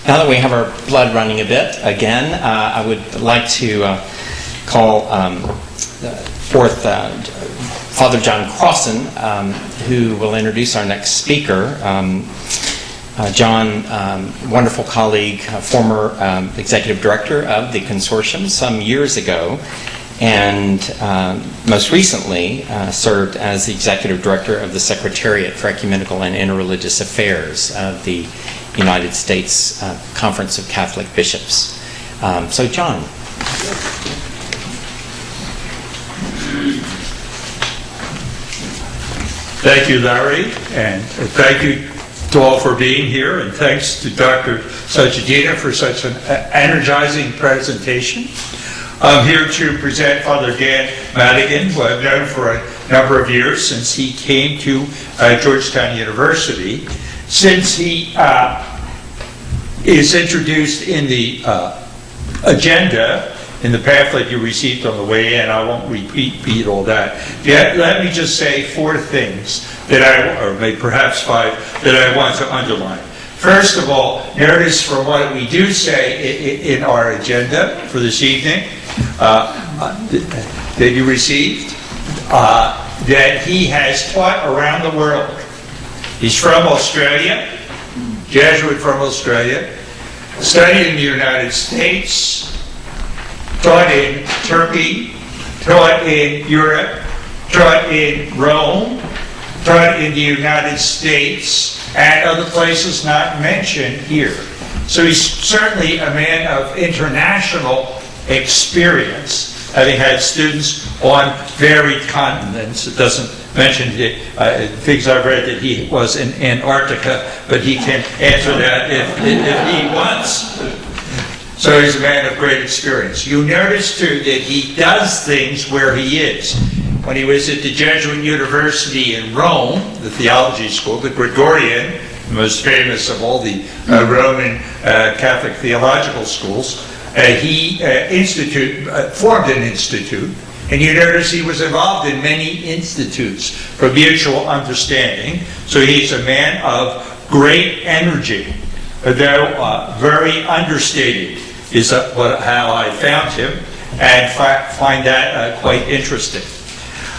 Now that we have our blood running a bit again, I would like to call forth Father John Crossan, who will introduce our next speaker. John, wonderful colleague, former executive director of the consortium some years ago, and most recently served as the executive director of the Secretariat for Ecumenical and Interreligious Affairs of the United States Conference of Catholic Bishops. So, John. Thank you, Larry, and thank you to all for being here, and thanks to Dr. Sajidina for such an energizing presentation. I'm here to present Father Dan Madigan, who I've known for a number of years since he came to Georgetown University. Since he is introduced in the agenda, in the pamphlet you received on the way in, I won't repeat all that. Let me just say 4 things that or maybe perhaps 5, that I want to underline. First of all, notice from what we do say in our agenda for this evening that you received, that he has taught around the world. He's from Australia, Jesuit from Australia, studied in the United States, taught in Turkey, taught in Europe, taught in Rome, taught in the United States, and other places not mentioned here. So he's certainly a man of international experience, having had students on varied continents. It doesn't mention things I've read that he was in Antarctica, but he can answer that if he wants. So he's a man of great experience. You notice, too, that he does things where he is. When he was at the Jesuit University in Rome, the theology school, the Gregorian, the most famous of all the Roman Catholic theological schools, he formed an institute. And you notice he was involved in many institutes for mutual understanding. So he's a man of great energy, though very understated is how I found him, and find that quite interesting.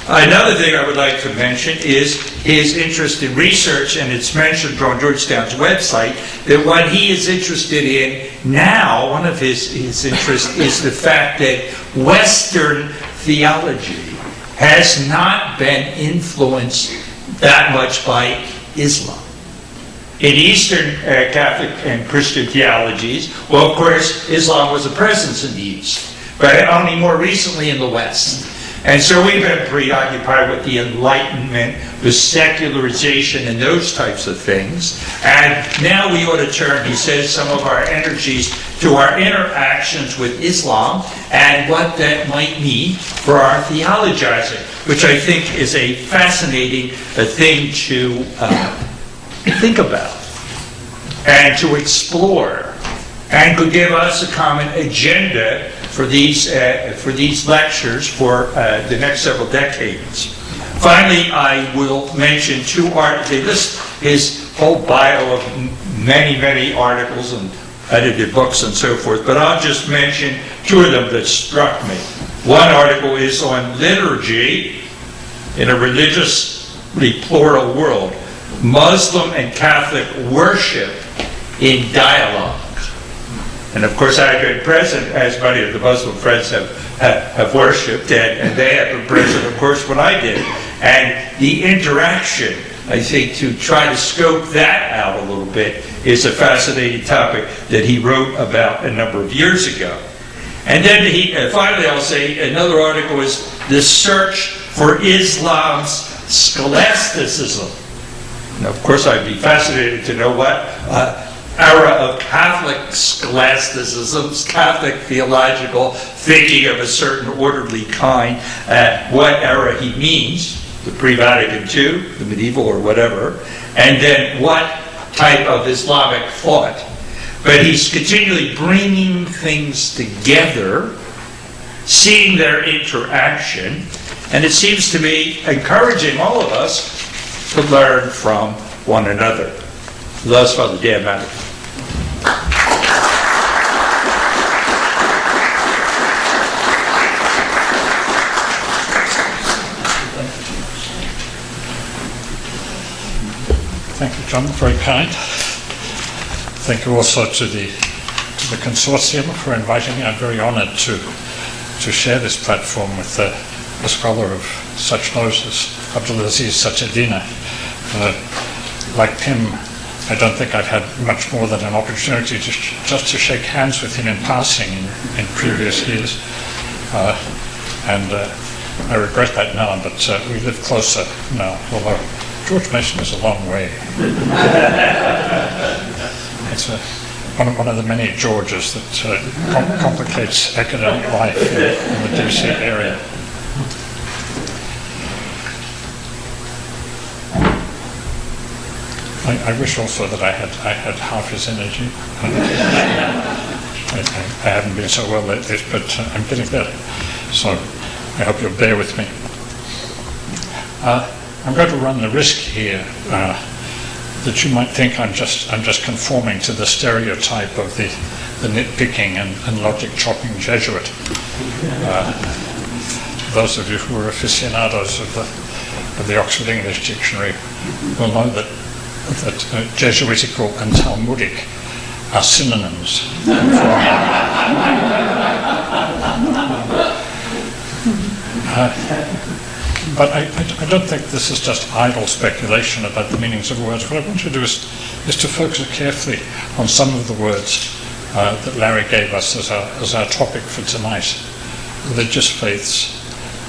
Another thing I would like to mention is his interest in research, and it's mentioned on Georgetown's website that what he is interested in now, one of his interests, is the fact that Western theology has not been influenced that much by Islam. In Eastern Catholic and Christian theologies, well, of course, Islam was a presence in the East, but only more recently in the West. And so we've been preoccupied with the Enlightenment, the secularization, and those types of things. And now we ought to turn, he says, some of our energies to our interactions with Islam and what that might mean for our theologizing, which I think is a fascinating thing to think about and to explore, and could give us a common agenda for these lectures for the next several decades. Finally, I will mention 2 articles. They list his whole bio of many articles and edited books and so forth, but I'll just mention 2 of them that struck me. One article is on liturgy in a religiously plural world, Muslim and Catholic worship in dialogue. And of course, I've been present, as many of the Muslim friends have worshipped, and they have been present, of course, when I did. And the interaction, I think, to try to scope that out a little bit is a fascinating topic that he wrote about a number of years ago. And then finally, I'll say another article is The Search for Islam's Scholasticism. And of course, I'd be fascinated to know what era of Catholic scholasticism, Catholic theological thinking of a certain orderly kind, what era he means, the pre-Vatican II, the medieval or whatever, and then what type of Islamic thought. But he's continually bringing things together, seeing their interaction, and it seems to me encouraging all of us to learn from one another. Thus, Father Dan Madigan. Thank you, John. Very kind. Thank you also to the consortium for inviting me. I'm very honoured to share this platform with a scholar of such note as Abdulaziz Sachedina. Like him, I don't think I've had much more than an opportunity just to shake hands with him in passing in previous years. And I regret that now, but we live closer now, although George Mason is a long way. It's one of the many Georges that complicates academic life in the DC area. I wish also that I had half his energy. I haven't been so well lately, but I'm getting better. So I hope you'll bear with me. I'm going to run the risk here that you might think I'm just conforming to the stereotype of the nitpicking and logic chopping Jesuit. Those of you who are aficionados of the Oxford English Dictionary will know that Jesuitical and Talmudic are synonyms. But I don't think this is just idle speculation about the meanings of words. What I want to do is to focus carefully on some of the words that Larry gave us as our topic for tonight. Religious faiths.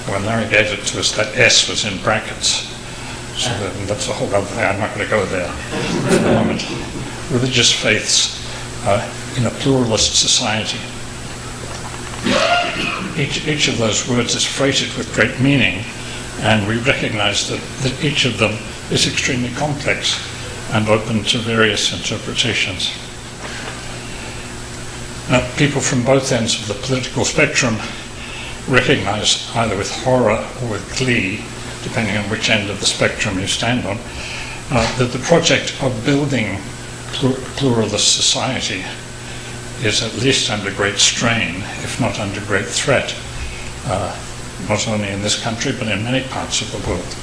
When Larry gave it to us, that S was in brackets. So that's a whole other thing. I'm not going to go there for the moment. Religious faiths in a pluralist society. Each of those words is freighted with great meaning, and we recognize that each of them is extremely complex and open to various interpretations. Now, people from both ends of the political spectrum recognize, either with horror or with glee, depending on which end of the spectrum you stand on, that the project of building pluralist society is at least under great strain, if not under great threat, not only in this country, but in many parts of the world.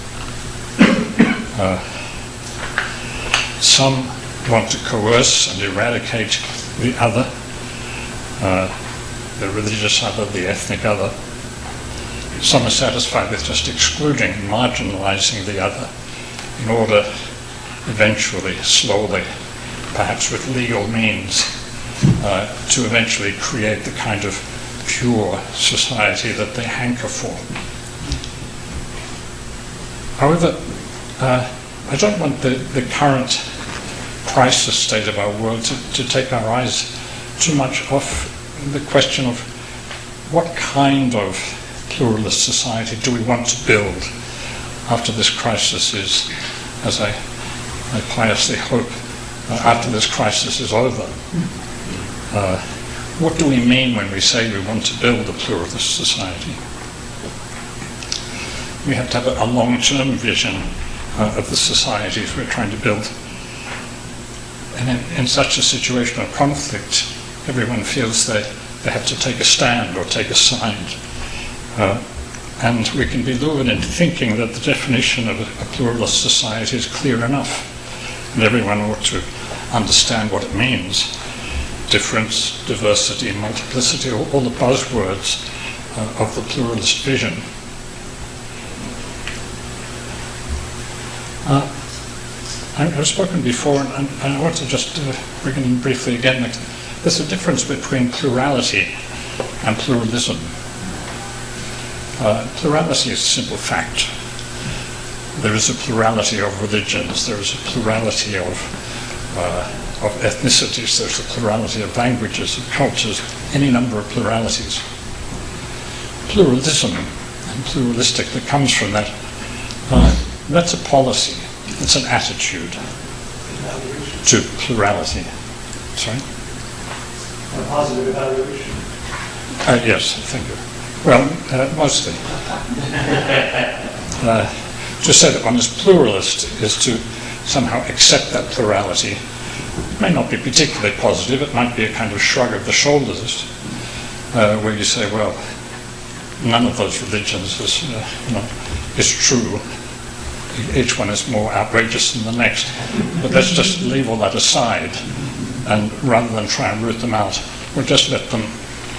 Some want to coerce and eradicate the other, the religious other, the ethnic other. Some are satisfied with just excluding and marginalizing the other in order eventually, slowly, perhaps with legal means, to eventually create the kind of pure society that they hanker for. However, I don't want the current crisis state of our world to take our eyes too much off the question of what kind of pluralist society do we want to build after this crisis is, as I piously hope, after this crisis is over. What do we mean when we say we want to build a pluralist society? We have to have a long-term vision of the societies we're trying to build. And in such a situation of conflict, everyone feels they have to take a stand or take a side. And we can be lured into thinking that the definition of a pluralist society is clear enough, and everyone ought to understand what it means. Difference, diversity, multiplicity, all the buzzwords of the pluralist vision. I've spoken before, and I want to just bring it in briefly again. There's a difference between plurality and pluralism. Plurality is a simple fact. There is a plurality of religions, there is a plurality of ethnicities, there's a plurality of languages, of cultures, any number of pluralities. Pluralism and pluralistic that comes from that, that's a policy, it's an attitude to plurality. Sorry? A positive evaluation. Yes, thank you. Well, mostly. To say that one is pluralist is to somehow accept that plurality. It may not be particularly positive, it might be a kind of shrug of the shoulders, where you say, well, none of those religions is true. each one is more outrageous than the next. But let's just leave all that aside, and rather than try and root them out, we'll just let them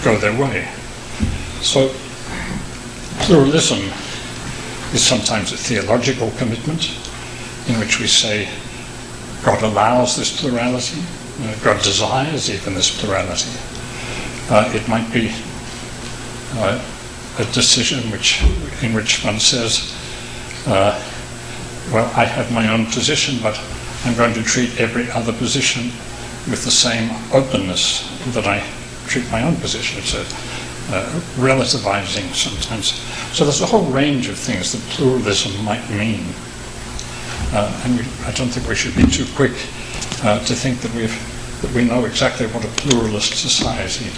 go their way. So pluralism is sometimes a theological commitment in which we say God allows this plurality, God desires even this plurality. It might be a decision in which one says, well, I have my own position, but I'm going to treat every other position with the same openness that I treat my own position. It's relativizing sometimes. So there's a whole range of things that pluralism might mean. And I don't think we should be too quick to think that we know exactly what a pluralist society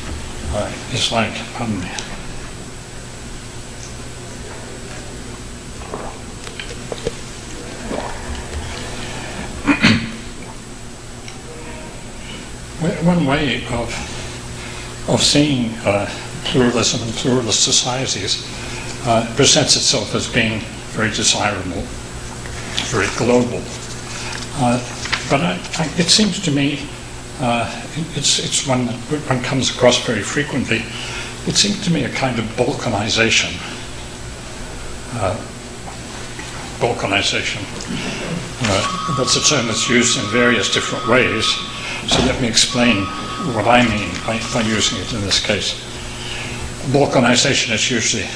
is like. Pardon me. One way of seeing pluralism and pluralist societies presents itself as being very desirable, very global. But it seems to me it's one that one comes across very frequently. It seems to me a kind of balkanization. Balkanization. That's a term that's used in various different ways. So let me explain what I mean by using it in this case. Balkanization is usually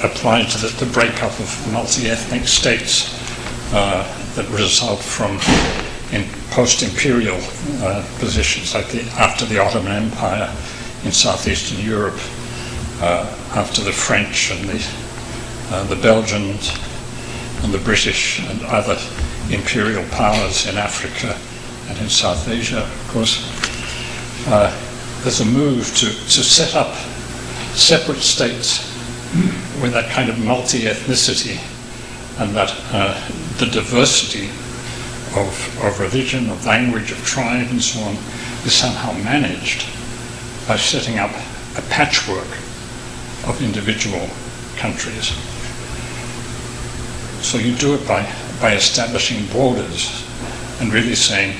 applied to the breakup of multi-ethnic states that result from in post-imperial positions, like after the Ottoman Empire in southeastern Europe, after the French and the Belgians and the British and other imperial powers in Africa and in South Asia, of course. There's a move to set up separate states with that kind of multi-ethnicity and that the diversity of religion, of language, of tribe and so on is somehow managed by setting up a patchwork of individual countries. So you do it by establishing borders and really saying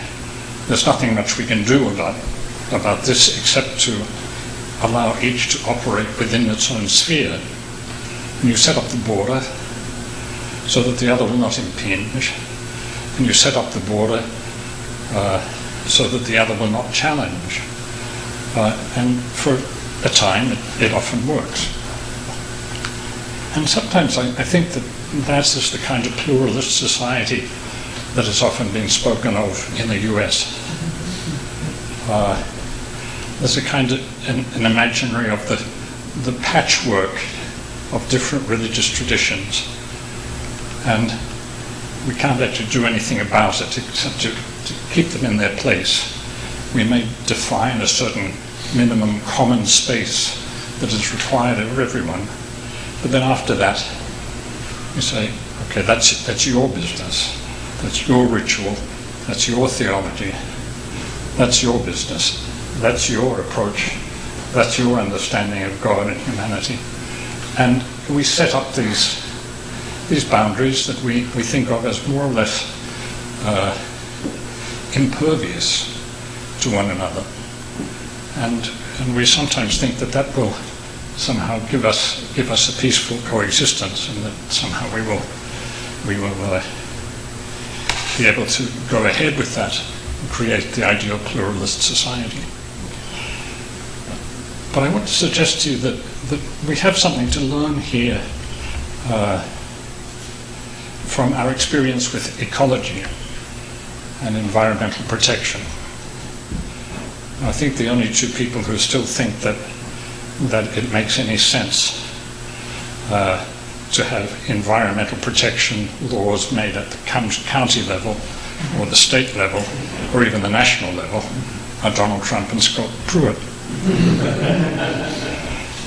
there's nothing much we can do about this except to allow each to operate within its own sphere. And you set up the border so that the other will not impinge, and you set up the border so that the other will not challenge. And for a time, it often works. And sometimes I think that is the kind of pluralist society that has often been spoken of in the US. There's a kind of an imaginary of the patchwork of different religious traditions, and we can't actually do anything about it except to keep them in their place. We may define a certain minimum common space that is required of everyone, but then after that you say, okay, that's your business, that's your ritual, that's your theology, that's your business, that's your approach, that's your understanding of God and humanity. And we set up these boundaries that we think of as more or less impervious to one another. And we sometimes think that will somehow give us a peaceful coexistence, and that somehow we will be able to go ahead with that and create the ideal pluralist society. But I want to suggest to you that we have something to learn here from our experience with ecology and environmental protection. I think the only two people who still think that it makes any sense to have environmental protection laws made at the county level or the state level or even the national level are Donald Trump and Scott Pruitt.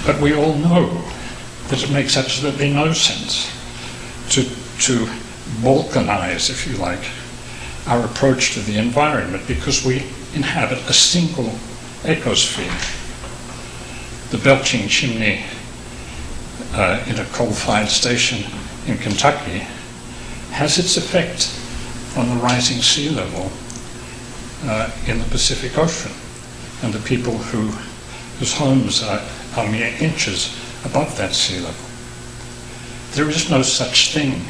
But we all know that it makes absolutely no sense to balkanize, if you like, our approach to the environment, because we inhabit a single ecosphere. The belching chimney in a coal-fired station in Kentucky has its effect on the rising sea level in the Pacific Ocean and the people whose homes are mere inches above that sea level. There is no such thing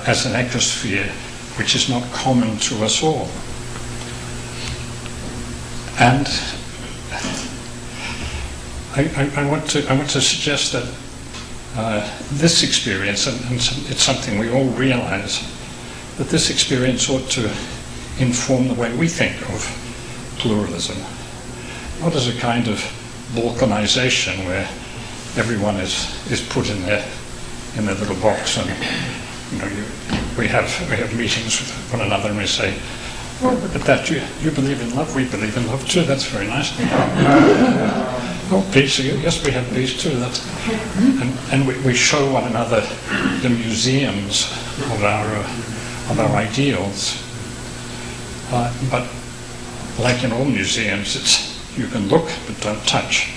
as an ecosphere which is not common to us all. And I want to suggest that this experience, and it's something we all realize, that this experience ought to inform the way we think of pluralism, not as a kind of balkanization where everyone is put in their little box, and we have meetings with one another and we say, "Oh, look at that! You believe in love. We believe in love too. That's very nice." "Oh, peace. Yes, we have peace too." And we show one another the museums of our ideals. But like in all museums, it's you can look but don't touch.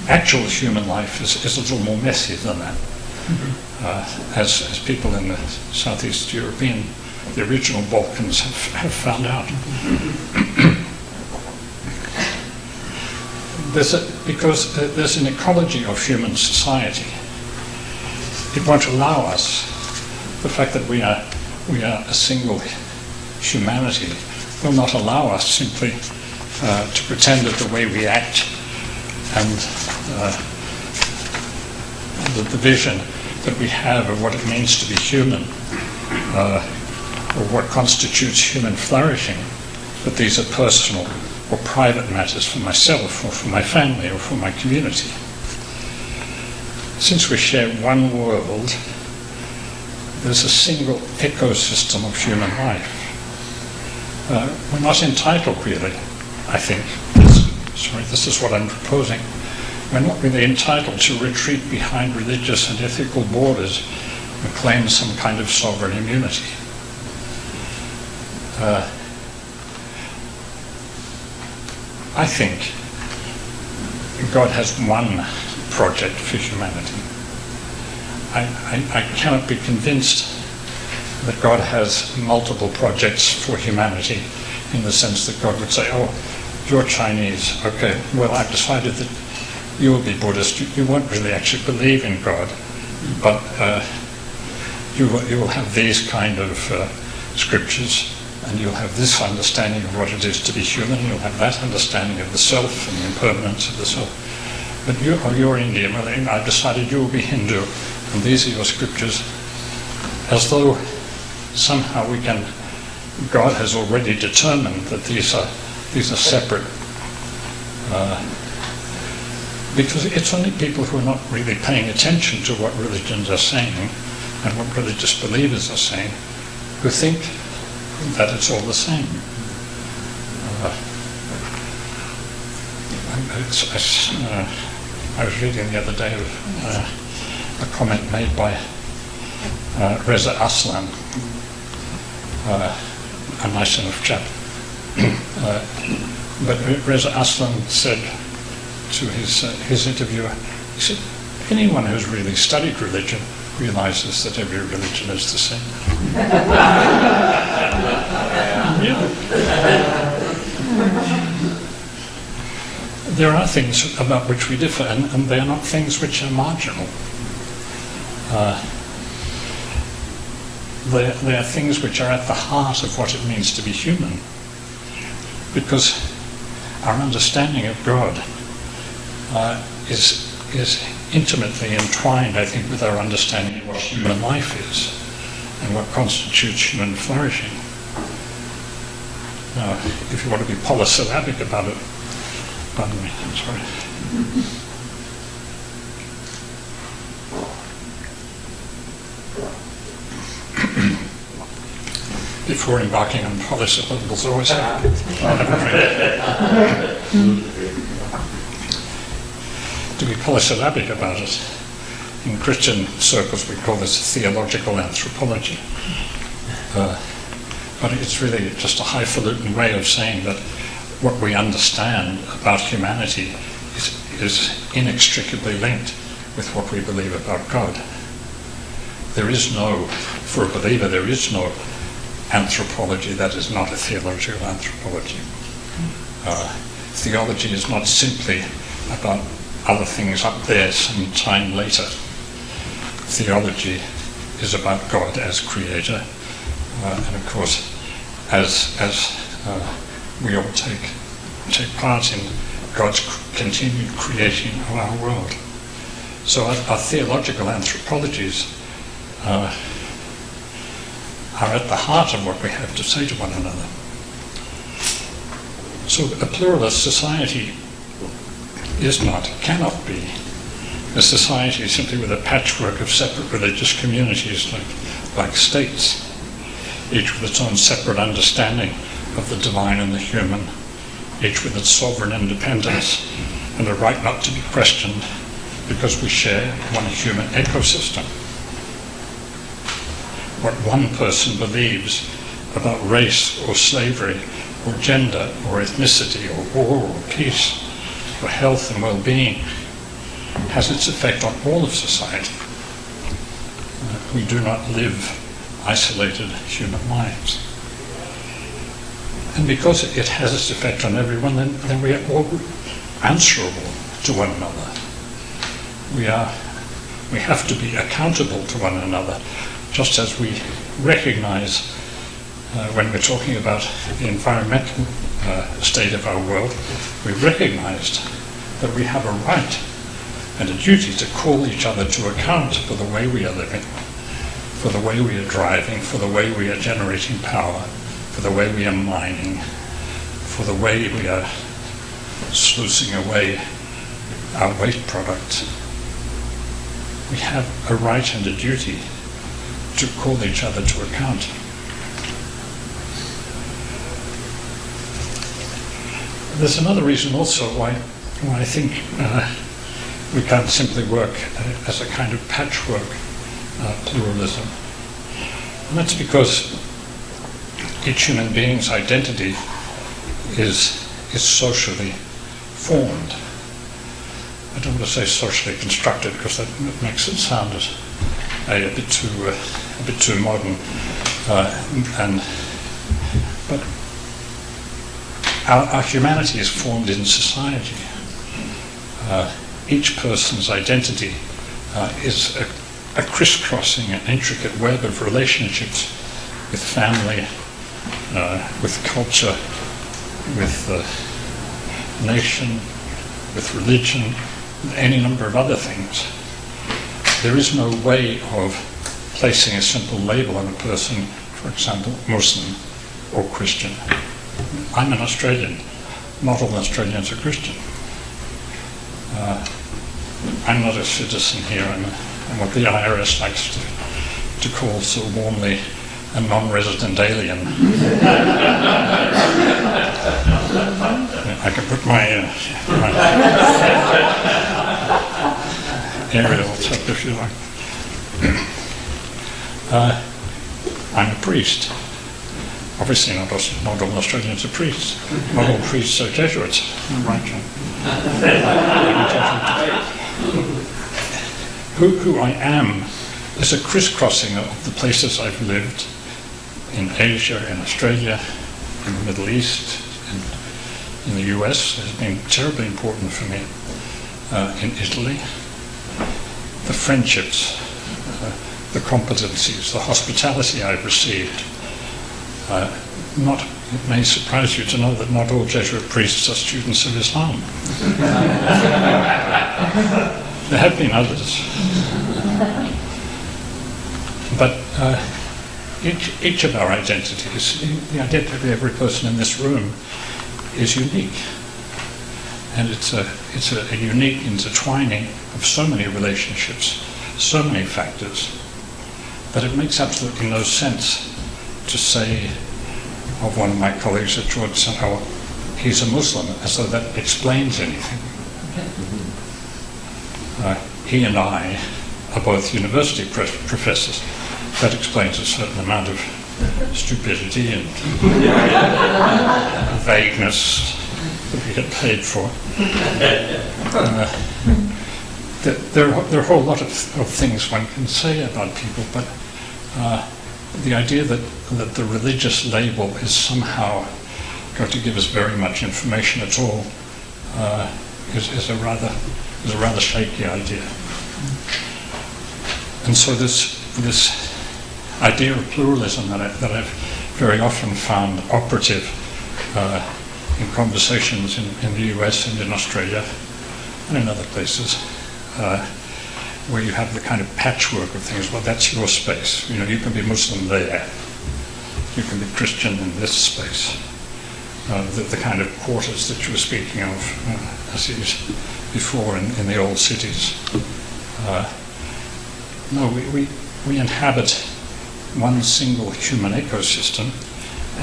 Actual human life is a little more messy than that. As people in the Southeast European, the original Balkans have found out. Because there's an ecology of human society. It won't allow us, the fact that we are a single humanity will not allow us simply to pretend that the way we act and the vision that we have of what it means to be human, or what constitutes human flourishing, that these are personal or private matters for myself or for my family or for my community. Since we share one world, there's a single ecosystem of human life. We're not entitled really, I think, this is what I'm proposing. We're not really entitled to retreat behind religious and ethical borders and claim some kind of sovereign immunity. I think God has one project for humanity. I cannot be convinced that God has multiple projects for humanity in the sense that God would say, "Oh, you're Chinese, okay, well, I've decided that you will be Buddhist. You won't really actually believe in God, but you will have these kind of scriptures, and you'll have this understanding of what it is to be human, you'll have that understanding of the self and the impermanence of the self. But you're Indian, well, I've decided you will be Hindu, and these are your scriptures," as though somehow God has already determined that these are separate. Because it's only people who are not really paying attention to what religions are saying and what religious believers are saying who think that it's all the same. I was reading the other day of a comment made by Reza Aslan, a nice enough chap. But Reza Aslan said to his interviewer, he said, "Anyone who's really studied religion realizes that every religion is the same." There are things about which we differ, and they are not things which are marginal. They are things which are at the heart of what it means to be human, because our understanding of God is intimately entwined, I think, with our understanding of what human life is and what constitutes human flourishing. Now, if you want to be polysyllabic about it, pardon me, I'm sorry. Before embarking on polysyllables, always have a drink. To be polysyllabic about it. In Christian circles we call this theological anthropology. But it's really just a highfalutin way of saying that what we understand about humanity is inextricably linked with what we believe about God. There is no, for a believer, there is no anthropology that is not a theological anthropology. Theology is not simply about other things up there some time later. Theology is about God as creator, and of course, as we all take part in God's continued creation of our world. So our theological anthropologies are at the heart of what we have to say to one another. So a pluralist society is not, cannot be, a society simply with a patchwork of separate religious communities like states, each with its own separate understanding of the divine and the human, each with its sovereign independence and the right not to be questioned because we share one human ecosystem. What one person believes about race or slavery or gender or ethnicity or war or peace or health and well-being has its effect on all of society. We do not live isolated human lives. And because it has its effect on everyone, then we are all answerable to one another. We have to be accountable to one another, just as we recognize when we're talking about the environmental state of our world, we recognized that we have a right and a duty to call each other to account for the way we are living, for the way we are driving, for the way we are generating power, for the way we are mining, for the way we are sluicing away our waste products. We have a right and a duty to call each other to account. There's another reason also why I think we can't simply work as a kind of patchwork pluralism. And that's because each human being's identity is socially formed. I don't want to say socially constructed because that makes it sound a bit too modern. But our humanity is formed in society. Each person's identity is a crisscrossing and intricate web of relationships with family, with culture, with nation, with religion, and any number of other things. There is no way of placing a simple label on a person, for example, Muslim or Christian. I'm an Australian. Not all Australians are Christian. I'm not a citizen here. I'm what the IRS likes to call so warmly a non-resident alien. I can put my aerials up if you like. I'm a priest. Obviously not all Australians are priests. Not all priests are Jesuits. Right, John? Who I am is a crisscrossing of the places I've lived in Asia, in Australia, in the Middle East, in the US. It has been terribly important for me. In Italy, the friendships, the competencies, the hospitality I've received. It may surprise you to know that not all Jesuit priests are students of Islam. There have been others. But each of our identities, the identity of every person in this room is unique. And it's a unique intertwining of so many relationships, so many factors, that it makes absolutely no sense to say of one of my colleagues at George Centre, he's a Muslim, as though that explains anything. He and I are both university professors. That explains a certain amount of stupidity and vagueness that we get paid for. There are a whole lot of things one can say about people, but the idea that the religious label is somehow going to give us very much information at all is a rather shaky idea. And so this idea of pluralism that I've very often found operative in conversations in the US and in Australia and in other places, where you have the kind of patchwork of things. Well, that's your space. You know, you can be Muslim there. You can be Christian in this space. The kind of quarters that you were speaking of, as is before in the old cities. No, we inhabit one single human ecosystem,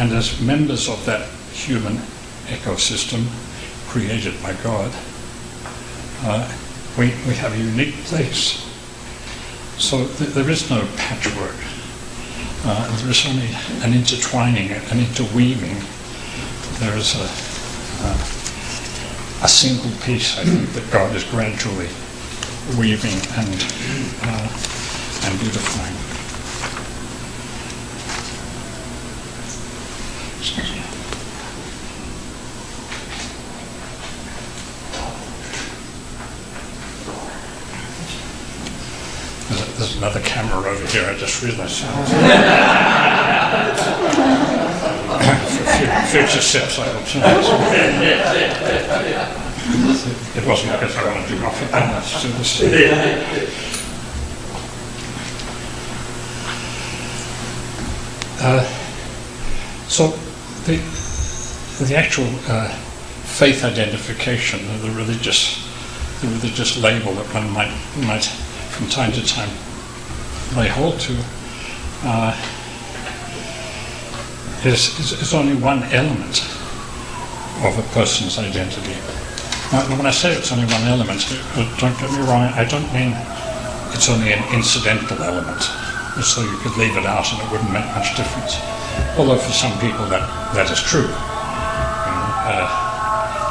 and as members of that human ecosystem created by God, we have a unique place. So there is no patchwork. There is only an intertwining, an interweaving. There is a single piece, I think, that God is gradually weaving and beautifying. There's another camera over here, I just realized. For future steps, I will change. It wasn't because I wanted to go off it, that's just so the actual faith identification, the religious label that one might from time to time lay hold to, is only one element of a person's identity. Now, when I say it's only one element, don't get me wrong, I don't mean it's only an incidental element, so you could leave it out and it wouldn't make much difference. Although for some people that is true.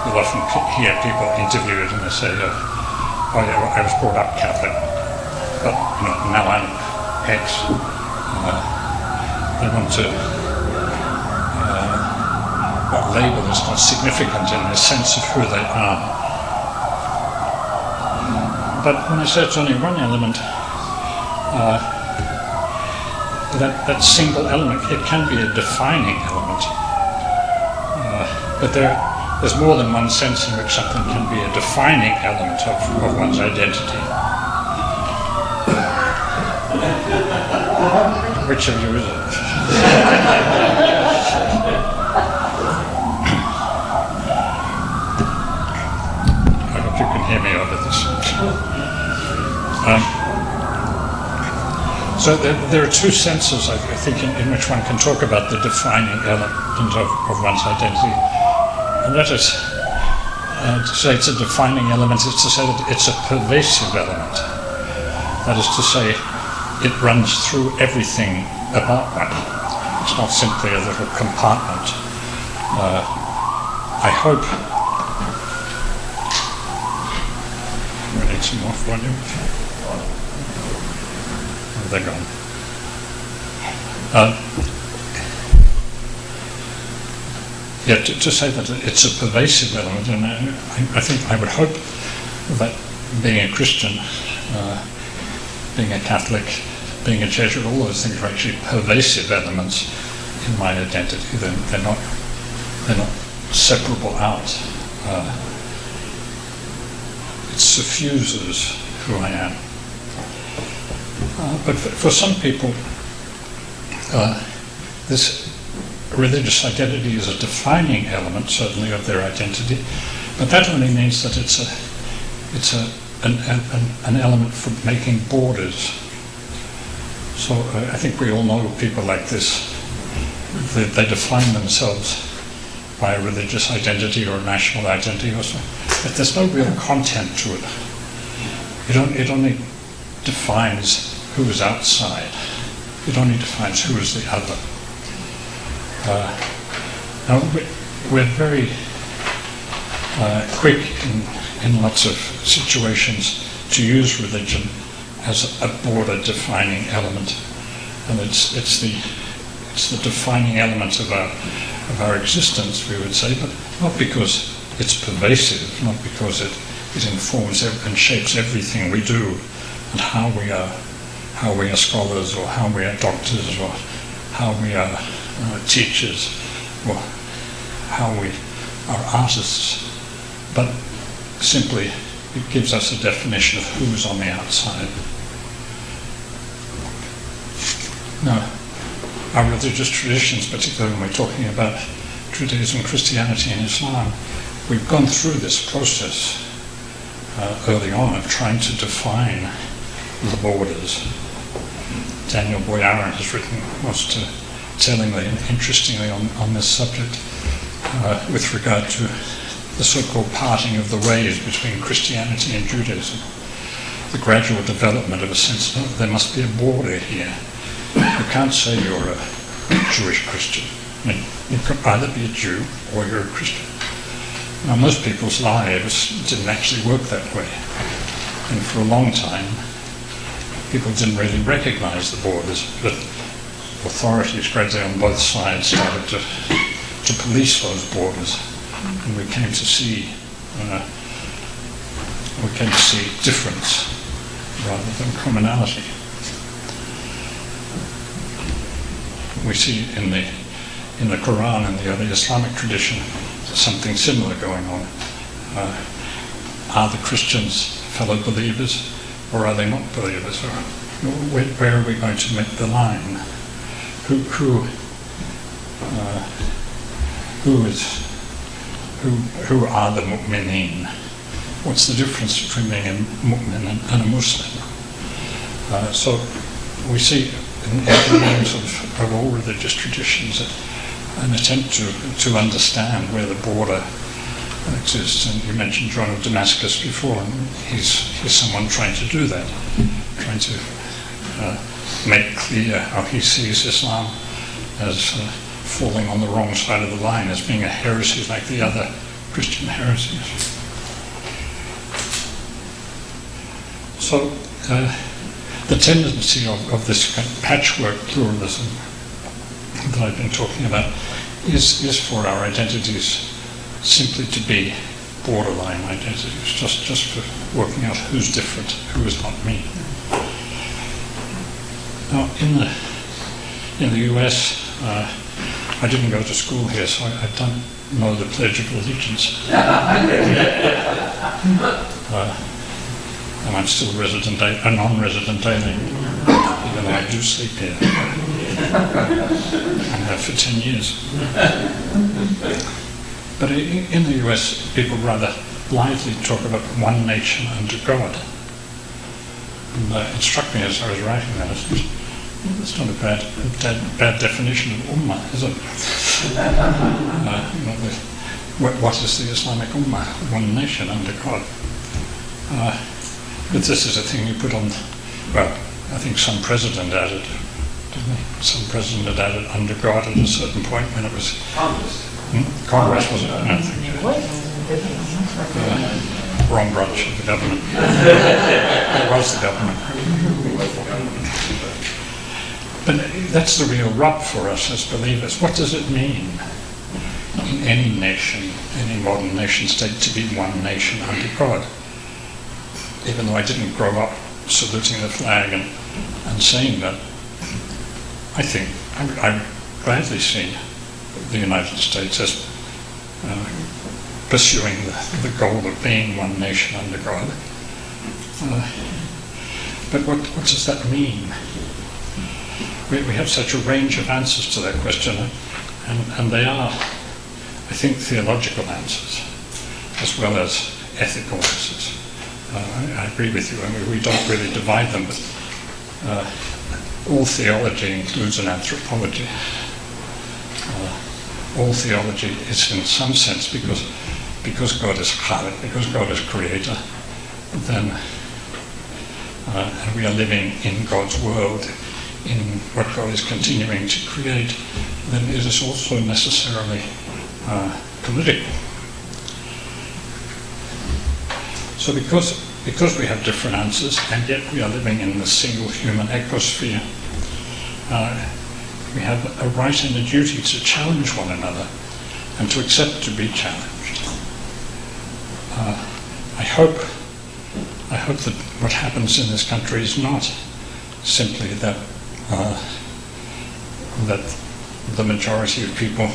You'll often hear people interviewed and they say, oh yeah, well, I was brought up Catholic, but now I'm X. They want to label is not significant in the sense of who they are. But when I say it's only one element, that single element, it can be a defining element. But there's more than one sense in which something can be a defining element of one's identity. Which of you is it? You can hear me over this. So there are two senses, I think, in which one can talk about the defining element of one's identity. And that is, to say it's a defining element is to say that it's a pervasive element. That is to say, it runs through everything about one. It's not simply a little compartment. I hope some more volume. Oh, they're gone. To say that it's a pervasive element, and I think I would hope that being a Christian, being a Catholic, being a Jesuit, all those things are actually pervasive elements in my identity. They're not separable out. It suffuses who I am. But for some people, this religious identity is a defining element, certainly, of their identity. But that only means that it's an element for making borders. So I think we all know people like this. They define themselves by a religious identity or a national identity or so. But there's no real content to it. It only defines who's outside. It only defines who is the other. Now we're very quick in lots of situations to use religion as a border-defining element, and it's the defining element of our existence, we would say, but not because it's pervasive, not because it informs and shapes everything we do, and how we are scholars, or how we are doctors, or how we are teachers, or how we are artists, but simply it gives us a definition of who's on the outside. Now, our religious traditions, particularly when we're talking about Judaism, Christianity and Islam, we've gone through this process early on of trying to define the borders. Daniel Boyarin has written most tellingly and interestingly on this subject with regard to the so-called parting of the ways between Christianity and Judaism, the gradual development of a sense that there must be a border here. You can't say you're a Jewish Christian. I mean, you can either be a Jew or you're a Christian. Now, most people's lives didn't actually work that way. And for a long time, people didn't really recognize the borders, but authorities gradually on both sides started to police those borders. And we came to see difference rather than commonality. We see in the Quran and the early Islamic tradition something similar going on. Are the Christians fellow believers, or are they not believers? Or where are we going to make the line? Who are the mu'mineen? What's the difference between being a mu'min and a Muslim? So we see in the names of all religious traditions an attempt to understand where the border exists. And you mentioned John of Damascus before, and he's someone trying to do that, trying to make clear how he sees Islam as falling on the wrong side of the line, as being a heresy like the other Christian heresies. So the tendency of this kind of patchwork pluralism that I've been talking about is for our identities simply to be borderline identities, just for working out who's different, who is not me. Now, in the US, I didn't go to school here, so I don't know the Pledge of Allegiance. And I'm still a non-resident alien, even though I do sleep here. I have for 10 years. But in the US, people rather blithely talk about one nation under God. And it struck me as I was writing that, it's not a bad definition of ummah, is it? What is the Islamic ummah? One nation under God. But this is a thing you put on, well, I think some president added, didn't he? Some president had added under God at a certain point when it was... Congress. Congress, was it? I think. Wrong branch of the government. It was the government. But that's the real rub for us as believers. What does it mean in any nation, any modern nation state, to be one nation under God? Even though I didn't grow up saluting the flag and saying that, I think I gladly see the United States as pursuing the goal of being one nation under God. But what does that mean? We have such a range of answers to that question, and they are, I think, theological answers as well as ethical answers. I agree with you. I mean, we don't really divide them, but all theology includes an anthropology. All theology is, in some sense, because God is Khalik, because God is Creator, then and we are living in God's world, in what God is continuing to create, then it is also necessarily political. So because we have different answers, and yet we are living in the single human ecosphere, we have a right and a duty to challenge one another and to accept to be challenged. I hope that what happens in this country is not simply that the majority of people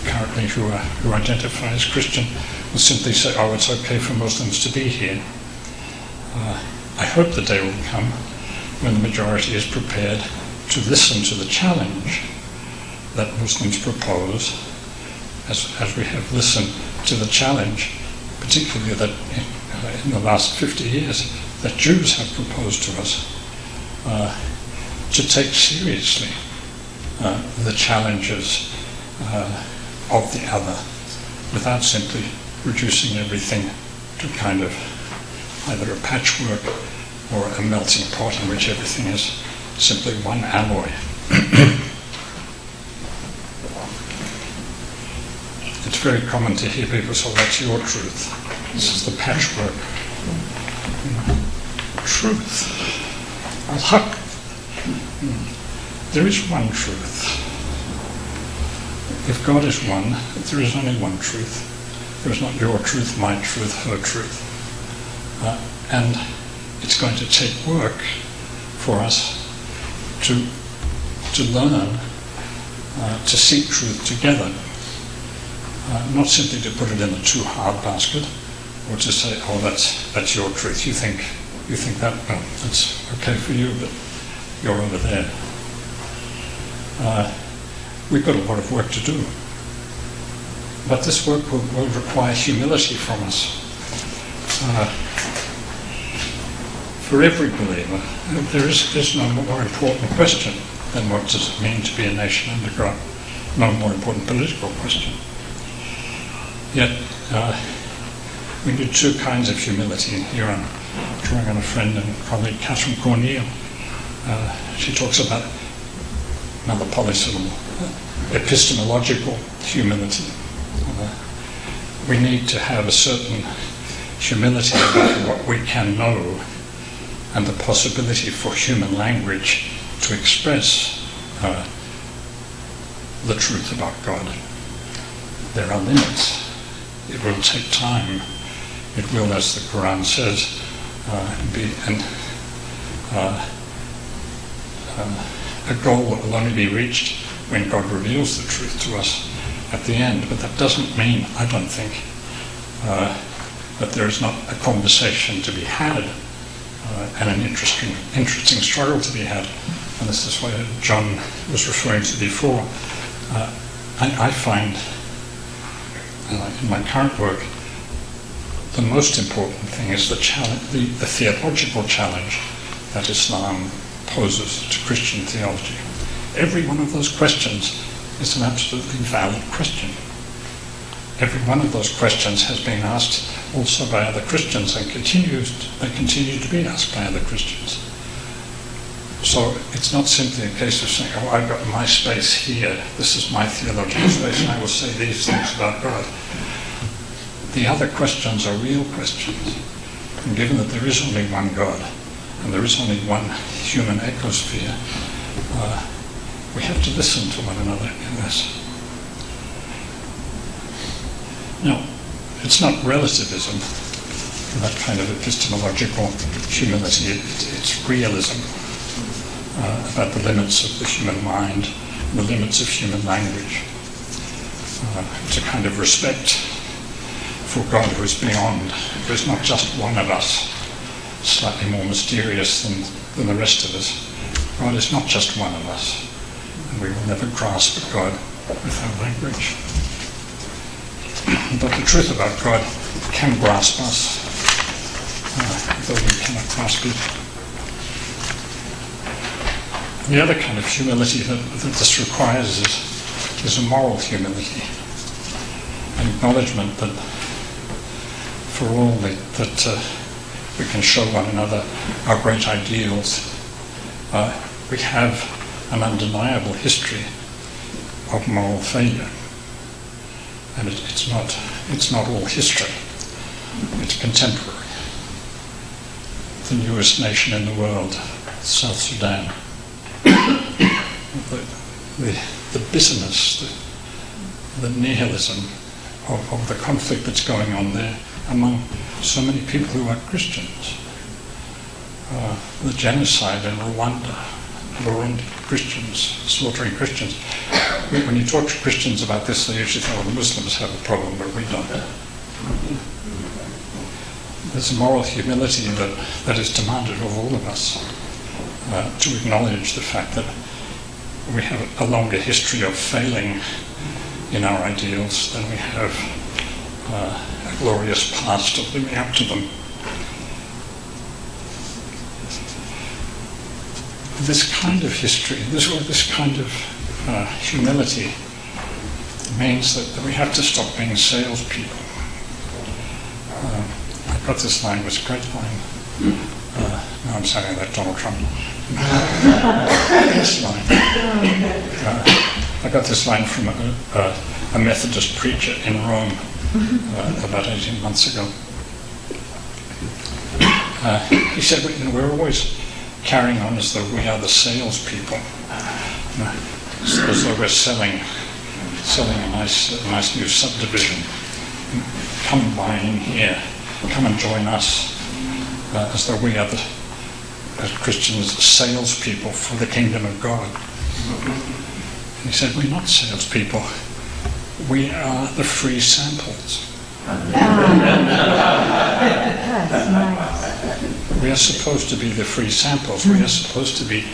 currently who identify as Christian will simply say, oh, it's okay for Muslims to be here. I hope the day will come when the majority is prepared to listen to the challenge that Muslims propose, as we have listened to the challenge, particularly that in the last 50 years, that Jews have proposed to us, to take seriously the challenges of the other, without simply reducing everything to kind of either a patchwork or a melting pot in which everything is simply one alloy. It's very common to hear people say, that's your truth. This is the patchwork. Truth. Al-Haq. There is one truth. If God is one, there is only one truth. There is not your truth, my truth, her truth. And it's going to take work for us to learn to seek truth together. Not simply to put it in the too hard basket, or to say, oh, that's your truth. You think that, well, that's okay for you, but you're over there. We've got a lot of work to do. But this work will require humility from us. For every believer, there's no more important question than what does it mean to be a nation under God. No more important political question. Yet, we need two kinds of humility. Here I'm drawing on a friend and colleague, Catherine Cornell. She talks about another polysyllable, epistemological humility. We need to have a certain humility about what we can know and the possibility for human language to express the truth about God. There are limits. It will take time. It will, as the Quran says, be a goal that will only be reached when God reveals the truth to us at the end. But that doesn't mean, I don't think, that there is not a conversation to be had and an interesting struggle to be had. And this is what John was referring to before. I find, in my current work, the most important thing is the theological challenge that Islam poses to Christian theology. Every one of those questions is an absolutely valid question. Every one of those questions has been asked also by other Christians and they continue to be asked by other Christians. So it's not simply a case of saying, oh, I've got my space here, this is my theological space, and I will say these things about God. The other questions are real questions. And given that there is only one God, and there is only one human ecosphere, we have to listen to one another in this. Now, it's not relativism, that kind of epistemological humility, it's realism about the limits of the human mind, the limits of human language. It's a kind of respect for God who is beyond, who is not just one of us, slightly more mysterious than the rest of us. God is not just one of us, and we will never grasp God with our language. But the truth about God can grasp us, though we cannot grasp it. The other kind of humility that this requires is a moral humility, an acknowledgement that for all that we can show one another our great ideals, we have an undeniable history of moral failure. And it's not all history, it's contemporary. the newest nation in the world, South Sudan. The bitterness, the nihilism of the conflict that's going on there among so many people who are Christians. The genocide in Rwanda, Burundi, Christians, slaughtering Christians. When you talk to Christians about this, they usually think, well, the Muslims have a problem, but we don't. There's a moral humility that is demanded of all of us to acknowledge the fact that we have a longer history of failing in our ideals than we have a glorious past of living up to them. This kind of history, this kind of humility means that we have to stop being salespeople. I got this line, it was a great line. No, I'm saying that Donald Trump. This line. I got this line from a Methodist preacher in Rome about 18 months ago. He said, we're always carrying on as though we are the salespeople, as though we're selling a nice new subdivision. Come buy in here, come and join us, as though we are as Christians, salespeople for the kingdom of God. And he said, we're not salespeople, we are the free samples. That's nice. We are supposed to be the free samples. We are supposed to be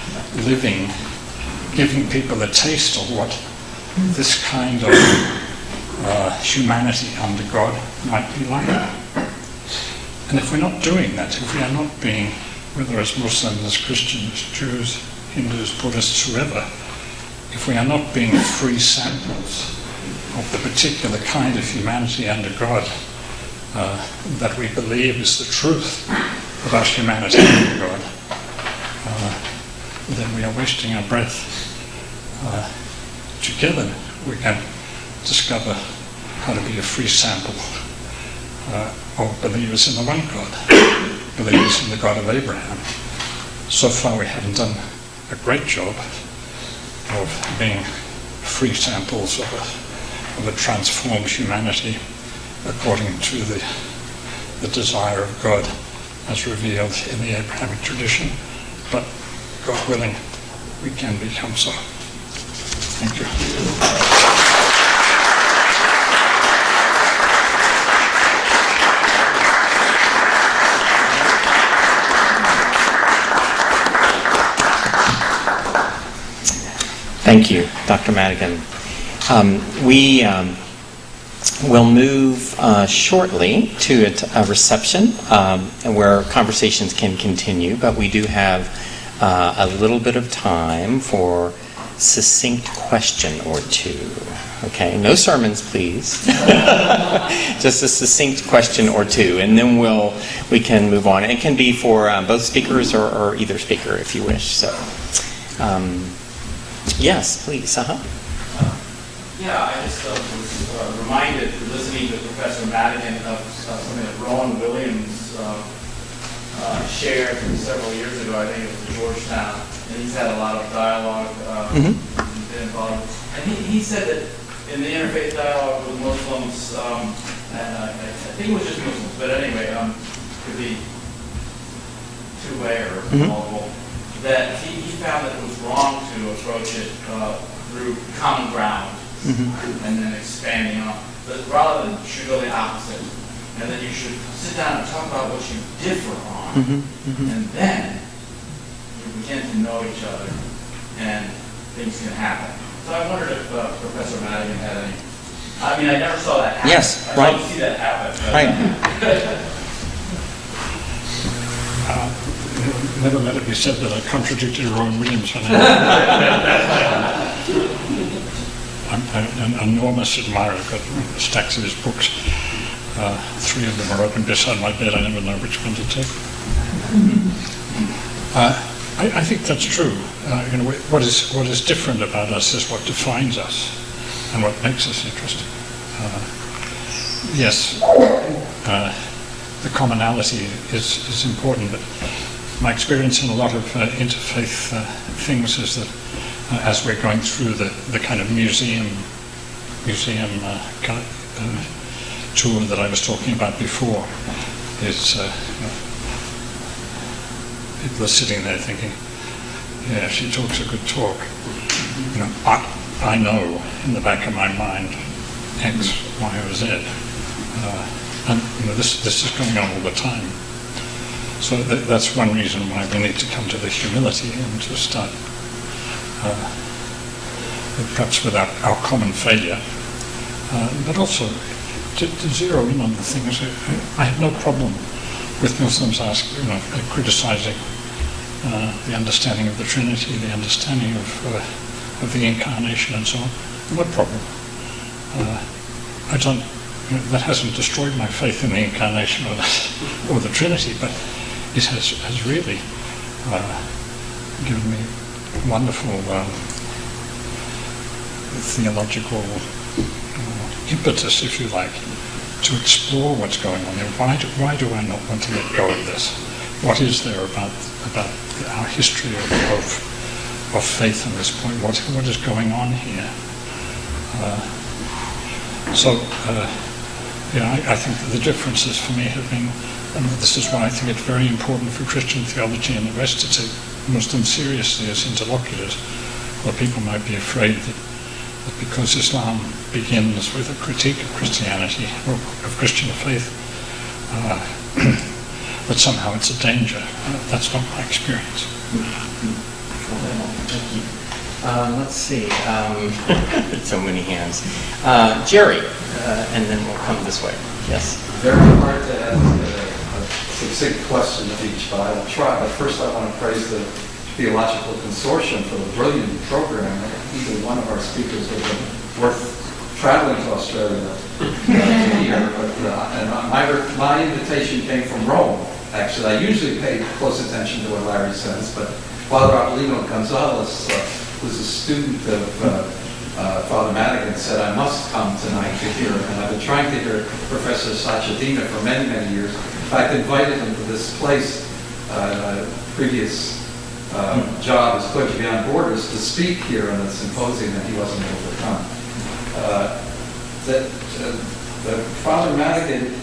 living, giving people a taste of what this kind of humanity under God might be like. And if we're not doing that, if we are not being, whether as Muslims, as Christians, Jews, Hindus, Buddhists, whoever, if we are not being free samples of the particular kind of humanity under God that we believe is the truth about humanity under God, then we are wasting our breath. Together we can discover how to be a free sample of believers in the one God, believers in the God of Abraham. So far we haven't done a great job of being free samples of a transformed humanity according to the desire of God as revealed in the Abrahamic tradition. But God willing, we can become so. Thank you. Thank you, Dr. Madigan. We will move shortly to a reception where conversations can continue, but we do have a little bit of time for succinct question or two. Okay, no sermons, please. Just a succinct question or two, and then we can move on. It can be for both speakers or either speaker if you wish. So, yes, please. Yeah, I just was reminded, listening to Professor Madigan, of something that Rowan Williams shared several years ago. I think it was in Georgetown, and he's had a lot of dialogue been involved. And he said that in the interfaith dialogue with Muslims, and I think it was just Muslims, but anyway, could be two-way or multiple, that he found that it was wrong to approach it through common ground. And then expanding on, but rather than you should go the opposite, and then you should sit down and talk about what you differ on, and then you begin to know each other, and things can happen. So I wondered if Professor Madigan had any. I mean, I never saw that happen. Yes, I'd right. love to see that happen. Right. Never let it be said that I contradicted Rowan Williams. I'm an enormous admirer. I've got stacks of his books. 3 of them are open beside my bed. I never know which one to take. I think that's true. What is different about us is what defines us and what makes us interesting. Yes, the commonality is important, but my experience in a lot of interfaith things is that as we're going through the kind of museum tour that I was talking about before, is people are sitting there thinking, yeah, she talks a good talk. I know in the back of my mind X, Y, or Z. And this is going on all the time. So that's one reason why we need to come to the humility and to start, perhaps with our common failure, but also to zero in on the things. I have no problem with Muslims criticizing the understanding of the Trinity, the understanding of the Incarnation, and so on. No problem. That hasn't destroyed my faith in the Incarnation or the Trinity, but it has really given me wonderful theological impetus, if you like, to explore what's going on there. Why do I not want to let go of this? What is there about our history of faith on this point? What is going on here? I think that the differences for me have been, and this is why I think it's very important for Christian theology and the West to take Muslims seriously as interlocutors. Well, people might be afraid that because Islam begins with a critique of Christianity, or of Christian faith, that somehow it's a danger. That's not my experience. Thank you. Let's see. So many hands. Jerry, and then we'll come this way. Yes. Very hard to ask a succinct question of each, but I will try. But first I want to praise the Theological Consortium for the brilliant program. Either one of our speakers would have been worth traveling to Australia to hear. But my invitation came from Rome, actually. I usually pay close attention to what Larry says, but Father Abelino Gonzalez, who's a student of Father Madigan, said, I must come tonight to hear him. And I've been trying to hear Professor Sachedina for many, many years. In fact, invited him to this place, previous job as Clergy Beyond Borders, to speak here in a symposium, and he wasn't able to come. Father Madigan,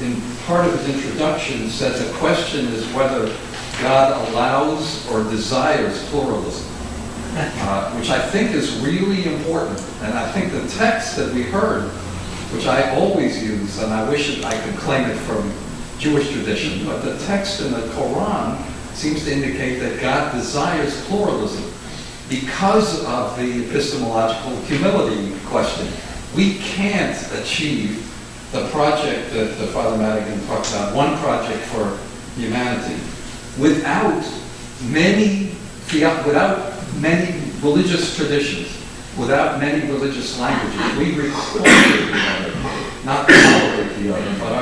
in part of his introduction, says the question is whether God allows or desires pluralism, which I think is really important. And I think the text that we heard, which I always use, and I wish I could claim it from Jewish tradition, but the text in the Quran seems to indicate that God desires pluralism because of the epistemological humility question. We can't achieve the project that Father Madigan talked about, one project for humanity, without many religious traditions, without many religious languages. We require the other, not tolerate the other, but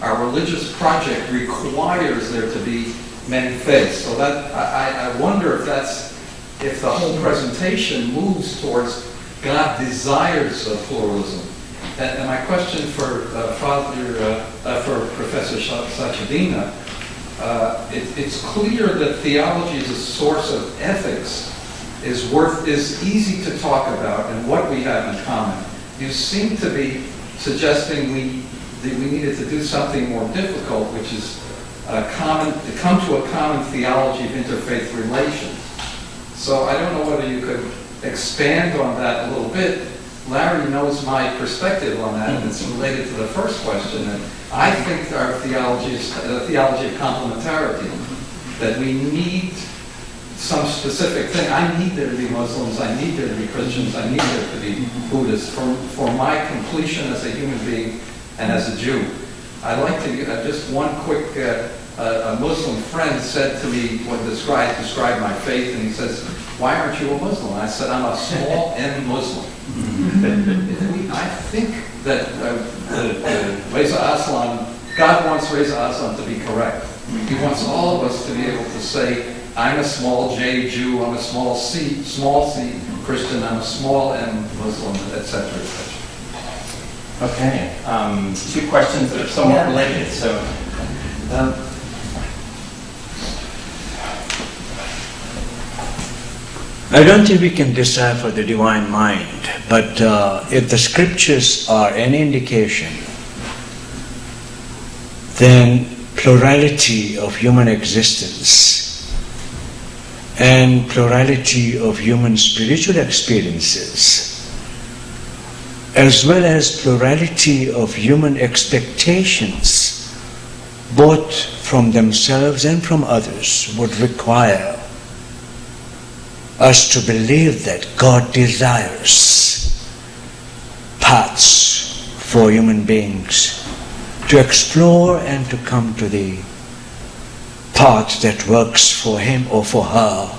our religious project requires there to be many faiths. So that I wonder if the whole presentation moves towards God desires pluralism. And my question for Professor Sachedina, it's clear that theology as a source of ethics is easy to talk about and what we have in common. You seem to be suggesting that we needed to do something more difficult, which is come to a common theology of interfaith relations. So I don't know whether you could expand on that a little bit. Larry knows my perspective on that, and it's related to the first question. And I think our theology is a theology of complementarity, that we need some specific thing. I need there to be Muslims, I need there to be Christians, I need there to be Buddhists for my completion as a human being and as a Jew. I'd like to just one quick, a Muslim friend said to me, described my faith, and he says, why aren't you a Muslim? I said, I'm a small M Muslim. I think that Reza Aslan, God wants Reza Aslan to be correct. He wants all of us to be able to say, I'm a small J Jew, I'm a small C Christian, I'm a small M Muslim, etc., etc. Okay. Two questions that are somewhat related. So, I don't think we can decipher the divine mind, but if the scriptures are any indication, then plurality of human existence and plurality of human spiritual experiences, as well as plurality of human expectations, both from themselves and from others, would require us to believe that God desires paths for human beings to explore and to come to the path that works for him or for her,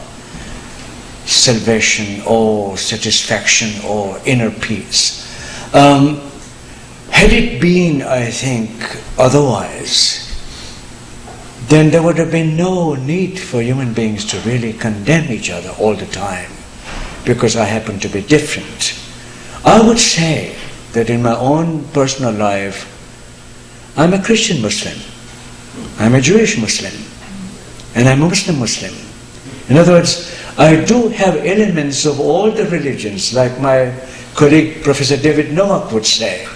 salvation or satisfaction or inner peace. Had it been, I think, otherwise, then there would have been no need for human beings to really condemn each other all the time because I happen to be different. I would say that in my own personal life, I'm a Christian Muslim, I'm a Jewish Muslim, and I'm a Muslim Muslim. In other words, I do have elements of all the religions, like my colleague Professor David Nowak would say,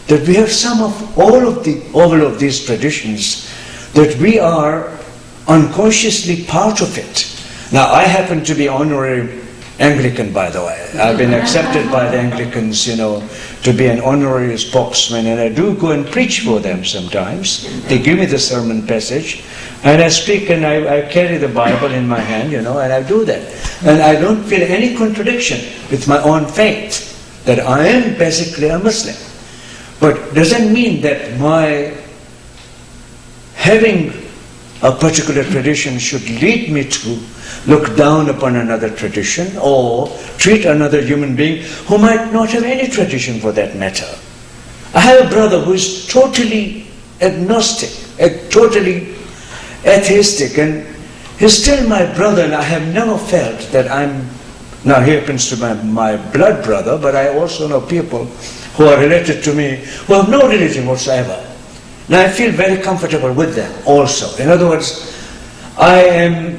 that we have some of all of these traditions, that we are unconsciously part of it. Now, I happen to be honorary Anglican, by the way. I've been accepted by the Anglicans, to be an honorary spokesman, and I do go and preach for them sometimes. They give me the sermon passage, and I speak, and I carry the Bible in my hand, and I do that. And I don't feel any contradiction with my own faith, that I am basically a Muslim. But doesn't mean that my having a particular tradition should lead me to look down upon another tradition or treat another human being who might not have any tradition for that matter. I have a brother who is totally agnostic, totally atheistic, and he's still my brother, and I have never felt that now he happens to be my blood brother, but I also know people who are related to me who have no religion whatsoever. Now I feel very comfortable with them also. In other words, I am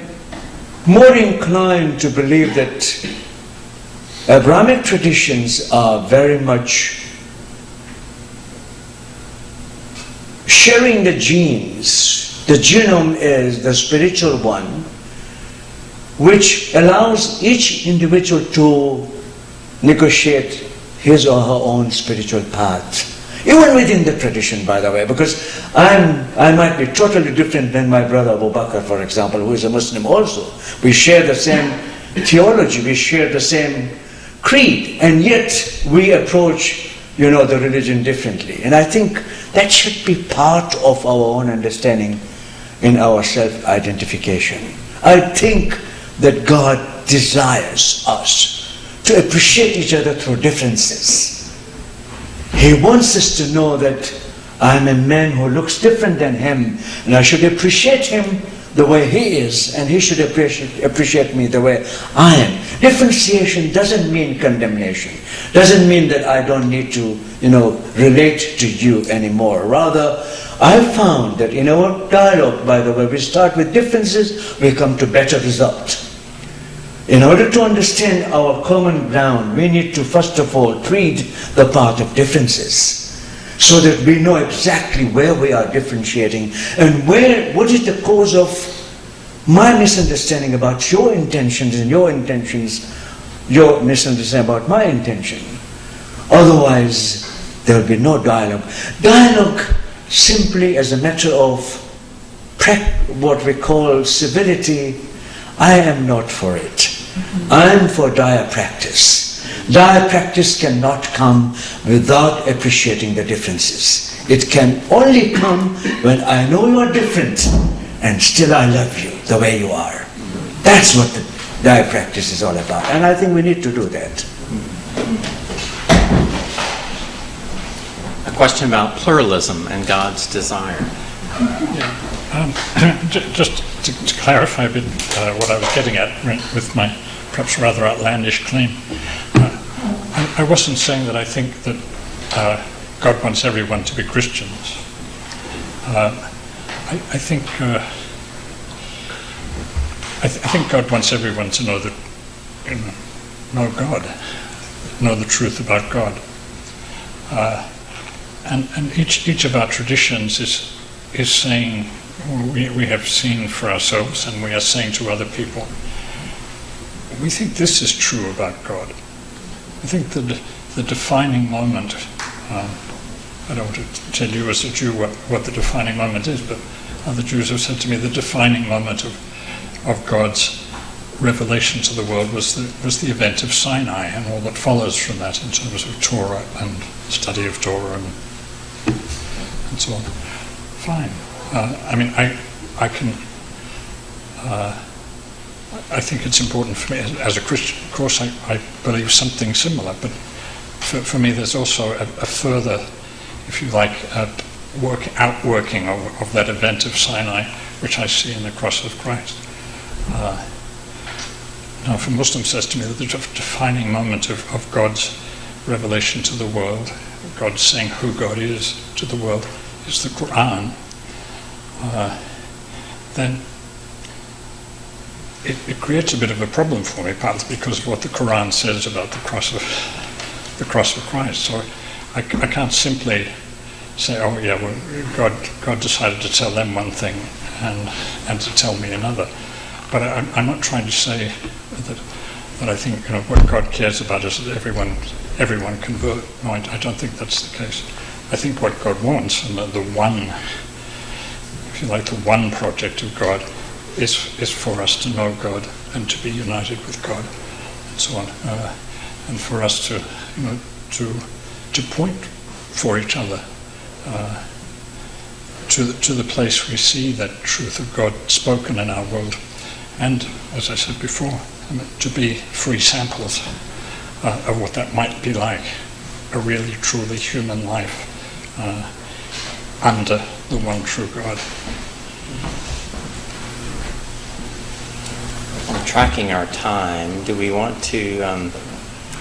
more inclined to believe that Abrahamic traditions are very much sharing the genes. The genome is the spiritual one, which allows each individual to negotiate his or her own spiritual path. Even within the tradition, by the way, because I might be totally different than my brother Abu Bakr, for example, who is a Muslim also. We share the same theology, we share the same creed, and yet we approach, the religion differently. And I think that should be part of our own understanding in our self-identification. I think that God desires us to appreciate each other through differences. He wants us to know that I'm a man who looks different than him, and I should appreciate him the way he is, and he should appreciate me the way I am. Differentiation doesn't mean condemnation. Doesn't mean that I don't need to, relate to you anymore. Rather, I've found that in our dialogue, by the way, we start with differences, we come to better results. In order to understand our common ground, we need to first of all treat the path of differences, so that we know exactly where we are differentiating and what is the cause of my misunderstanding about your intentions and your misunderstanding about my intention. Otherwise, there will be no dialogue. Dialogue simply as a matter of what we call civility, I am not for it. I am for dire practice. Dire practice cannot come without appreciating the differences. It can only come when I know you are different and still I love you the way you are. That's what the dire practice is all about, and I think we need to do that. A question about pluralism and God's desire. Just to clarify a bit what I was getting at with my perhaps rather outlandish claim. I wasn't saying that I think that God wants everyone to be Christians. I think God wants everyone to know that know God, know the truth about God. And each of our traditions is saying, we have seen for ourselves and we are saying to other people, we think this is true about God. I think the defining moment, I don't want to tell you as a Jew what the defining moment is, but other Jews have said to me the defining moment of God's revelation to the world was the event of Sinai and all that follows from that in terms of Torah and study of Torah and so on. Fine. I think it's important for me as a Christian. Of course, I believe something similar, but for me, there's also a further, if you like, outworking of that event of Sinai, which I see in the cross of Christ. Now, for Muslims, says to me that the defining moment of God's revelation to the world, God saying who God is to the world, is the Quran. Then it creates a bit of a problem for me, partly because of what the Quran says about the cross of Christ. So I can't simply say, oh yeah, well, God decided to tell them one thing and to tell me another. But I'm not trying to say that I think what God cares about is that everyone convert. No, I don't think that's the case. I think what God wants, and the one, if you like, the one project of God is for us to know God and to be united with God and so on, and for us to point for each other to the place we see that truth of God spoken in our world. And, as I said before, to be free samples of what that might be like, a really, truly human life under the one true God. We're tracking our time. Do we want to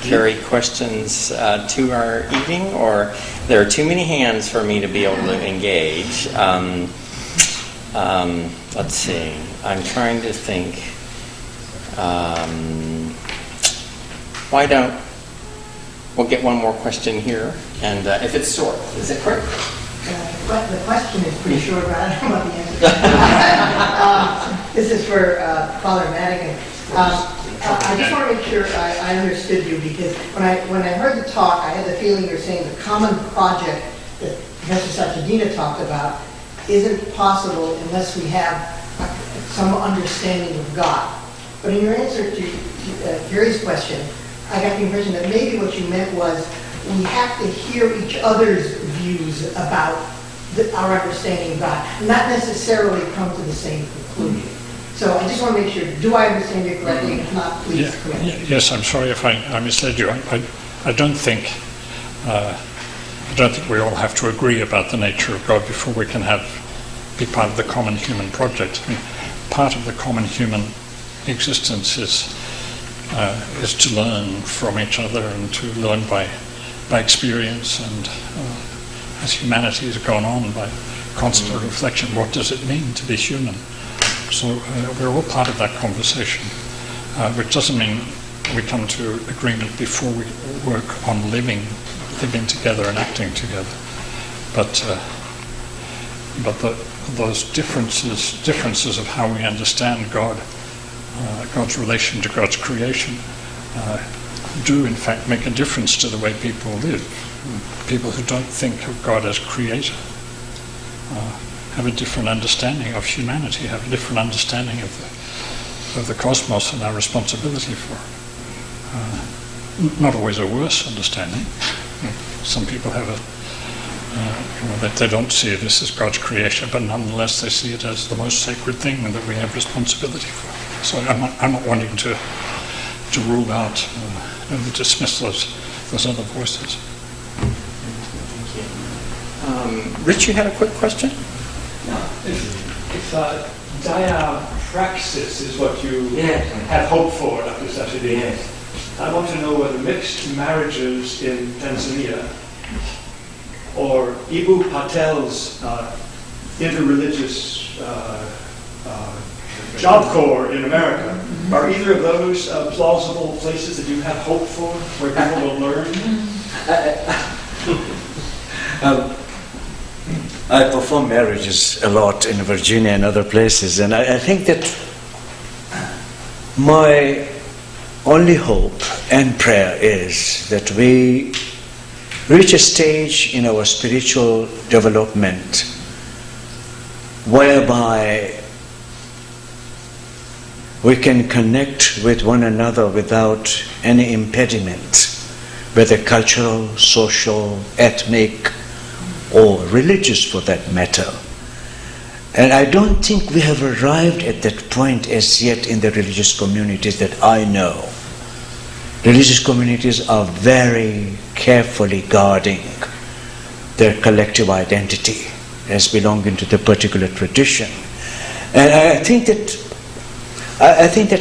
carry questions to our evening, or there are too many hands for me to be able to engage? Let's see. I'm trying to think. Why don't we'll get one more question here, and if it's short, is it correct? The question is pretty short, but I don't know what the answer is. This is for Father Madigan. I just want to make sure I understood you, because when I heard the talk, I had the feeling you were saying the common project that Professor Sachedina talked about isn't possible unless we have some understanding of God. But in your answer to Gary's question, I got the impression that maybe what you meant was we have to hear each other's views about our understanding of God, not necessarily come to the same conclusion. So I just want to make sure, do I understand you correctly? If not, please correct me. Yes, I'm sorry if I misled you. I don't think we all have to agree about the nature of God before we can be part of the common human project. I mean, part of the common human existence is to learn from each other and to learn by experience, and as humanity has gone on, by constant reflection, what does it mean to be human? So we're all part of that conversation, which doesn't mean we come to agreement before we work on living together and acting together. But those differences of how we understand God, God's relation to God's creation, do in fact make a difference to the way people live. People who don't think of God as creator have a different understanding of humanity, have a different understanding of the cosmos and our responsibility for it. Not always a worse understanding. Some people have they don't see this as God's creation, but nonetheless they see it as the most sacred thing that we have responsibility for. So I'm not wanting to rule out and dismiss those other voices. Thank you. Rich, you had a quick question? If diapraxis is what you have hope for, Dr. Sachedina, I want to know whether mixed marriages in Tanzania or Ibu Patel's interreligious Job Corps in America. Are either of those plausible places that you have hope for, where people will learn? I perform marriages a lot in Virginia and other places, and I think that my only hope and prayer is that we reach a stage in our spiritual development whereby we can connect with one another without any impediment, whether cultural, social, ethnic, or religious for that matter. And I don't think we have arrived at that point as yet in the religious communities that I know. Religious communities are very carefully guarding their collective identity as belonging to the particular tradition. And I think that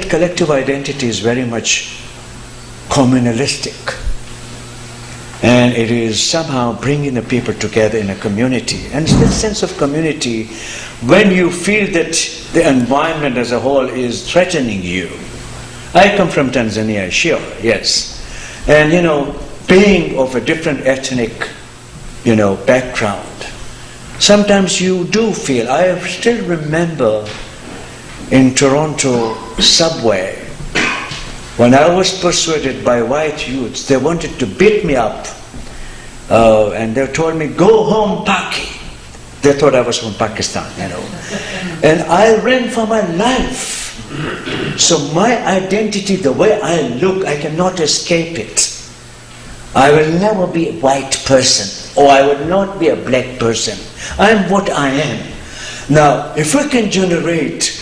collective identity is very much communalistic. And it is somehow bringing the people together in a community. And this sense of community, when you feel that the environment as a whole is threatening you. I come from Tanzania, sure, yes. And, being of a different ethnic, background, sometimes you do feel, I still remember in Toronto subway, when I was persuaded by white youths, they wanted to beat me up. And they told me, go home, Paki. They thought I was from Pakistan, And I ran for my life. So my identity, the way I look, I cannot escape it. I will never be a white person, or I will not be a black person. I am what I am. Now, if we can generate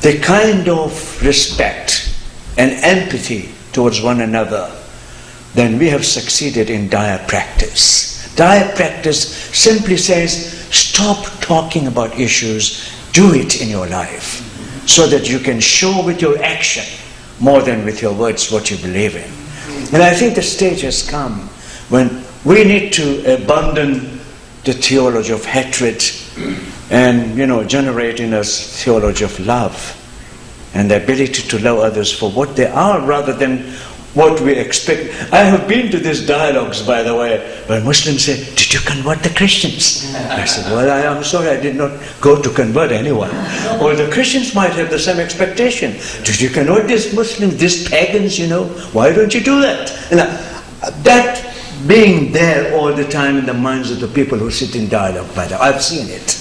the kind of respect and empathy towards one another, then we have succeeded in dire practice. Dire practice simply says, stop talking about issues, do it in your life, so that you can show with your action more than with your words what you believe in. And I think the stage has come when we need to abandon the theology of hatred and, generate in us theology of love and the ability to love others for what they are rather than what we expect. I have been to these dialogues, by the way, where Muslims say, did you convert the Christians? I said, well, I am sorry, I did not go to convert anyone. Or the Christians might have the same expectation. Did you convert these Muslims, these pagans, Why don't you do that? That being there all the time in the minds of the people who sit in dialogue, by the way, I've seen it.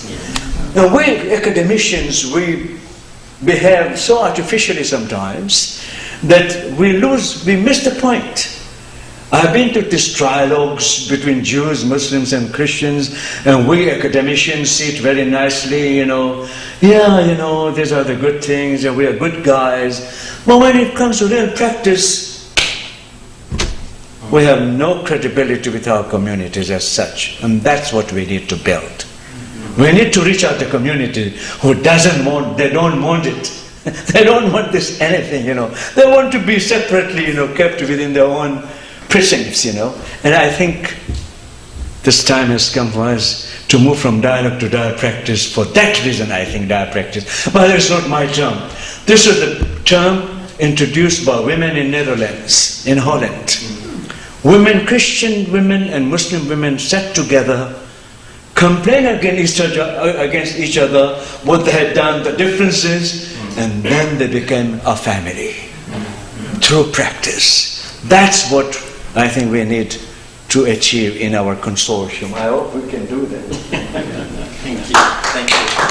Now, we academicians, we behave so artificially sometimes that we miss the point. I've been to these trialogues between Jews, Muslims and Christians, and we academicians sit very nicely, these are the good things, and we are good guys. But when it comes to real practice, we have no credibility with our communities as such, and that's what we need to build. We need to reach out to the community who they don't want it. They don't want this anything, They want to be separately, kept within their own precincts, And I think this time has come for us to move from dialogue to dire practice. For that reason, I think dire practice. But it's not my term. This is the term introduced by women in Netherlands, in Holland. Women, Christian women and Muslim women sat together, complain against each other, what they had done, the differences, and then they became a family through practice. That's what I think we need to achieve in our consortium. I hope we can do that. Thank you.